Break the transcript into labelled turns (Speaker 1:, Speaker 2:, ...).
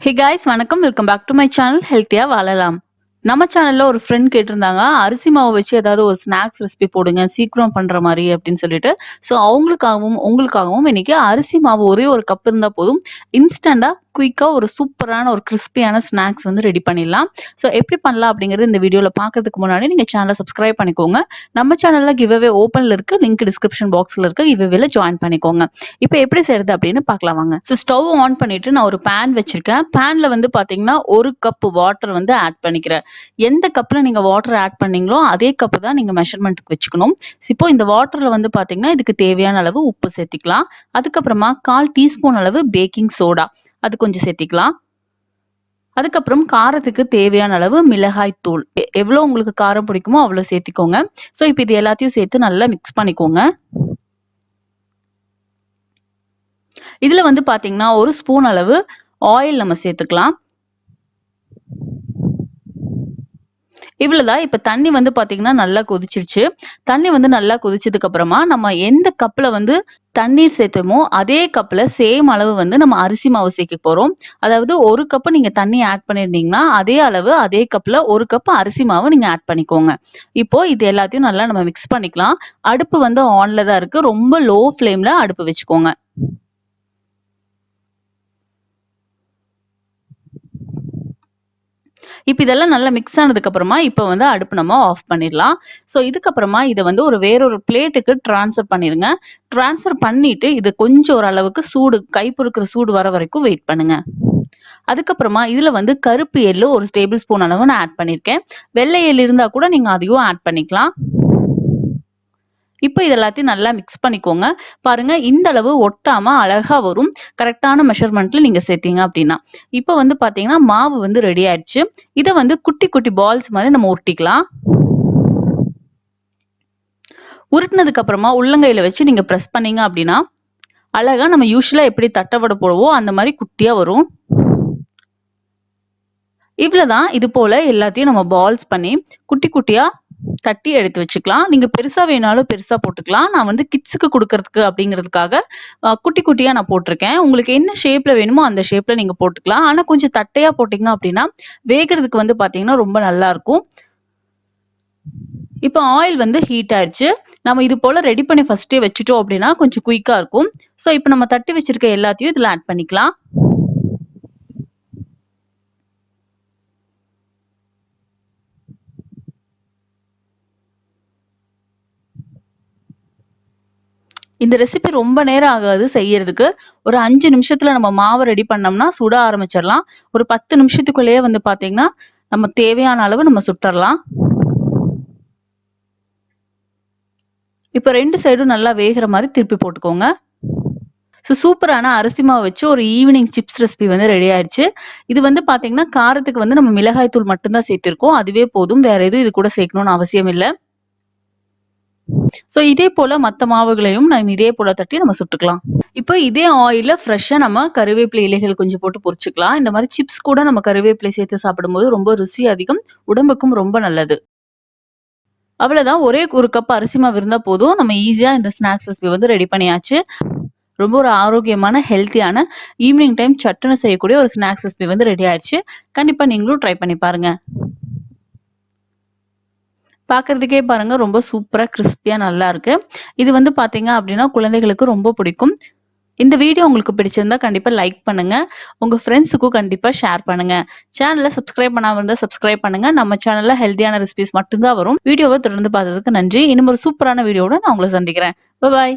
Speaker 1: Hey guys, வணக்கம். Welcome back to my channel ஹெல்த்தியா வாழலாம். நம்ம சேனல்ல ஒரு ஃப்ரெண்ட் கேட்டிருந்தாங்க, அரிசி மாவு வச்சு ஏதாவது ஒரு ஸ்நாக்ஸ் ரெசிபி போடுங்க, சீக்கிரம் பண்ற மாரி அப்படின்னு சொல்லிட்டு. ஸோ அவங்களுக்காகவும், உங்களுக்காகவும் இன்னைக்கு அரிசி மாவு ஒரே ஒரு கப் இருந்தா போதும். இன்ஸ்டன்ட்டா, குயிக்கா ஒரு சூப்பரான ஒரு கிரிஸ்பியான ஸ்நாக்ஸ் வந்து ரெடி பண்ணிடலாம். ஸோ எப்படி பண்ணலாம் அப்படிங்கிறது இந்த வீடியோல பார்க்கறதுக்கு முன்னாடி நீங்க சேனலை சப்ஸ்கிரைப் பண்ணிக்கோங்க. நம்ம சேனல்ல கிவ்அவே ஓப்பன்ல இருக்கு. லிங்க் டிஸ்கிரிப்ஷன் பாக்ஸ்ல இருக்கு. கிவ்அவேல ஜாயின் பண்ணிக்கோங்க. இப்போ எப்படி செய்யறது அப்படின்னு பார்க்கலாம் வாங்க. ஸோ ஸ்டவ் ஆன் பண்ணிட்டு நான் ஒரு பேன் வச்சிருக்கேன். பேன்ல வந்து பாத்தீங்கன்னா 1 கப் வாட்டர் வந்து ஆட் பண்ணிக்கிறேன். எந்த கப்ல நீங்க வாட்டர் ஆட் பண்ணீங்களோ அதே கப் தான் நீங்க மெஷர்மெண்ட்க்கு வச்சுக்கணும். இப்போ இந்த வாட்டர்ல வந்து பாத்தீங்கன்னா இதுக்கு தேவையான அளவு உப்பு சேர்த்திக்கலாம். அதுக்கப்புறமா 1/4 டீஸ்பூன் அளவு பேக்கிங் சோடா அது கொஞ்சம் சேர்த்திக்கலாம். அதுக்கப்புறம் காரத்துக்கு தேவையான அளவு மிளகாய் தூள் எவ்வளவு உங்களுக்கு காரம் பிடிக்குமோ அவ்வளவு சேர்த்திக்கோங்க. சோ இப்போ இது எல்லாத்தையும் சேர்த்து நல்லா மிக்ஸ் பண்ணிக்கோங்க. இதுல வந்து பாத்தீங்கன்னா 1 ஸ்பூன் அளவு ஆயில் நம்ம சேர்த்துக்கலாம். இவ்வளவுதான். இப்ப தண்ணி வந்து பாத்தீங்கன்னா நல்லா கொதிச்சிருச்சு. தண்ணி வந்து நல்லா கொதிச்சதுக்கு அப்புறமா நம்ம எந்த கப்ல வந்து தண்ணீர் சேர்த்தோமோ அதே கப்ல சேம் அளவு வந்து நம்ம அரிசி மாவு சேர்க்க போறோம். அதாவது 1 கப் நீங்க தண்ணி ஆட் பண்ணிருந்தீங்கன்னா அதே அளவு அதே கப்ல 1 கப் அரிசி மாவு நீங்க ஆட் பண்ணிக்கோங்க. இப்போ இது எல்லாத்தையும் நல்லா நம்ம மிக்ஸ் பண்ணிக்கலாம். அடுப்பு வந்து ஆன்ல தான் இருக்கு. ரொம்ப லோ ஃப்ளேம்ல அடுப்பு வச்சுக்கோங்க. இப்ப இதெல்லாம் நல்லா மிக்ஸ் ஆனதுக்கு அப்புறமா இப்ப வந்து அடுப்பு நம்ம ஆஃப் பண்ணிடலாம். சோ இதுக்கப்புறமா இதை வந்து வேற ஒரு பிளேட்டுக்கு டிரான்ஸ்ஃபர் பண்ணிருங்க. டிரான்ஸ்ஃபர் பண்ணிட்டு இது கொஞ்சம் ஓரளவுக்கு சூடு கை பொறுக்கிற சூடு வர வரைக்கும் வெயிட் பண்ணுங்க. அதுக்கப்புறமா இதுல வந்து கருப்பு எள்ளு 1 டேபிள் ஸ்பூன் அளவு நான் ஆட் பண்ணிருக்கேன். வெள்ளை எள்ளு இருந்தா கூட நீங்க அதையும் ஆட் பண்ணிக்கலாம். இப்போ இது எல்லாத்தையும் நல்லா மிக்ஸ் பண்ணிக்கோங்க. பாருங்க இந்த அளவு ஒட்டாம அழகா வரும். கரெக்டான மெஷர்மெண்ட்ல நீங்க சேர்த்தீங்க அப்படின்னா. இப்போ வந்து பாத்தீங்கன்னா மாவு வந்து ரெடி ஆயிடுச்சு. இதை வந்து குட்டி குட்டி பால்ஸ் மாதிரி நம்ம உருட்டிக்கலாம். உருட்டினதுக்கு அப்புறமா உள்ளங்கையில வச்சு நீங்க பிரஸ் பண்ணீங்க அப்படின்னா அழகா நம்ம யூஸ்வலா எப்படி தட்டவடை போடுவோம் அந்த மாதிரி குட்டியா வரும். இவ்வளவுதான். இது போல எல்லாத்தையும் நம்ம பால்ஸ் பண்ணி குட்டி குட்டியா தட்டி எடுத்து வச்சுக்கலாம். நீங்க பெருசா வேணாலும் பெருசா போட்டுக்கலாம். நான் வந்து கிட்ஸுக்கு கொடுக்கறதுக்கு அப்படிங்கிறதுக்காக குட்டி குட்டியா நான் போட்டிருக்கேன். உங்களுக்கு என்ன ஷேப்ல வேணுமோ அந்த ஷேப்ல நீங்க போட்டுக்கலாம். ஆனா கொஞ்சம் தட்டையா போட்டீங்க அப்படின்னா வேகிறதுக்கு வந்து பாத்தீங்கன்னா ரொம்ப நல்லா இருக்கும். இப்போ ஆயில் வந்து ஹீட் ஆயிடுச்சு. நம்ம இது போல ரெடி பண்ணி ஃபர்ஸ்டே வச்சுட்டோம் அப்படின்னா கொஞ்சம் குயிக்கா இருக்கும். சோ இப்போ நம்ம தட்டி வச்சிருக்க எல்லாத்தையும் இதுல ஆட் பண்ணிக்கலாம். இந்த ரெசிபி ரொம்ப நேரம் ஆகாது செய்யறதுக்கு. ஒரு 5 நிமிஷத்துல நம்ம மாவை ரெடி பண்ணோம்னா சுட ஆரம்பிச்சிடலாம். ஒரு 10 நிமிஷத்துக்குள்ளேயே வந்து பாத்தீங்கன்னா நம்ம தேவையான அளவு நம்ம சுட்டரலாம். இப்ப 2 சைடும் நல்லா வேகிற மாதிரி திருப்பி போட்டுக்கோங்க. சூப்பரான அரிசி மாவு வச்சு ஒரு ஈவினிங் சிப்ஸ் ரெசிபி வந்து ரெடி ஆயிடுச்சு. இது வந்து பாத்தீங்கன்னா காரத்துக்கு வந்து நம்ம மிளகாய் தூள் மட்டும் தான் சேர்த்திருக்கோம். அதுவே போதும். வேற எதுவும் இது கூட சேர்க்கணும்னு அவசியம் இல்ல. சோ இதே போல மத்த மாவுகளையும் நம்ம இதே போல தட்டி நம்ம சுட்டுக்கலாம். இப்போ இதே ஆயில்ல ஃப்ரெஷ்ஷா நம்ம கருவேப்பிலை இலைகள் கொஞ்சம் போட்டு பொரிச்சுக்கலாம். இந்த மாதிரி சிப்ஸ் கூட நம்ம கருவேப்பிலை சேர்த்து சாப்பிடும்போது ரொம்ப ருசி அதிகம். உடம்புக்கும் ரொம்ப நல்லது. அவ்வளவுதான். ஒரே ஒரு கப் அரிசி மாவு இருந்தா போதும். நம்ம ஈஸியா இந்த ஸ்நாக்ஸ் ரெசிபி வந்து ரெடி பண்ணியாச்சு. ரொம்ப ஒரு ஆரோக்கியமான ஹெல்த்தியான ஈவினிங் டைம் சட்டுன்னு செய்யக்கூடிய ஒரு ஸ்நாக்ஸ் ரெசிபி வந்து ரெடி ஆயிடுச்சு. கண்டிப்பா நீங்களும் ட்ரை பண்ணி பாருங்க. பாக்குறதுக்கே பாருங்க ரொம்ப சூப்பரா கிறிஸ்பியா நல்லா இருக்கு. இது வந்து பாத்தீங்க அப்படின்னா குழந்தைகளுக்கு ரொம்ப பிடிக்கும். இந்த வீடியோ உங்களுக்கு பிடிச்சிருந்தா கண்டிப்பா லைக் பண்ணுங்க. உங்க ஃப்ரெண்ட்ஸுக்கும் கண்டிப்பா ஷேர் பண்ணுங்க. சேனலை சப்ஸ்கிரைப் பண்ணாம இருந்தா சப்ஸ்கிரைப் பண்ணுங்க. நம்ம சேனல்ல ஹெல்த்தியான ரெசிபிஸ் மட்டும்தான் வரும். வீடியோவை தொடர்ந்து பார்த்ததுக்கு நன்றி. இன்னும் ஒரு சூப்பரான வீடியோட நான் உங்களை சந்திக்கிறேன். பாய்.